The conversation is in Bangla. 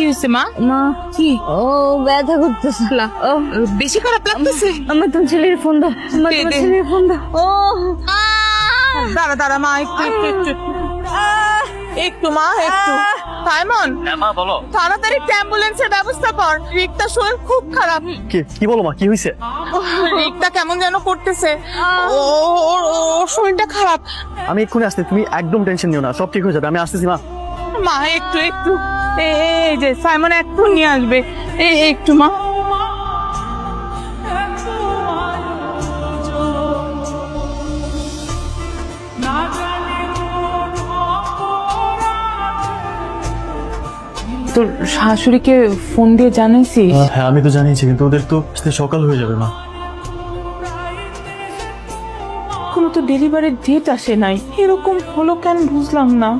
কি হয়েছে মা? মা কি ও ব্যথা করতেছে ও বেশি খারাপ লাগতেছে? আমার তোমার ছেলের ফোন দাও, আমার তোমার ছেলের ফোন দাও। ও দাঁড়া দাঁড়া মা, একটু একটু একটু একটু মা, একটু। সাইমন, মা বলো। তাড়াতাড়ি অ্যাম্বুলেন্সের ব্যবস্থা কর। রিক্তার শরীর খুব খারাপ। কি বলো মা, কি হয়েছে? রিক্তা কেমন যেন করতেছে। ওর শরীরটা খারাপ। আমি এক্ষুনি আসছি, তুমি একদম টেনশন নিও না, সব ঠিক হয়ে যাবে। আমি আসতেছি মা। মা একটু একটু এই যে সাইমন একটু নিয়ে আসবে, একটু মা। তোর শাশুড়িকে ফোন দিয়ে জানাইছিস? হ্যাঁ আমি তো জানিয়েছি, কিন্তু ওদের তো সকাল হয়ে যাবে মা। কোনো তো ডেলিভারির ডেট আসে নাই, এরকম হলো কেন বুঝলাম না।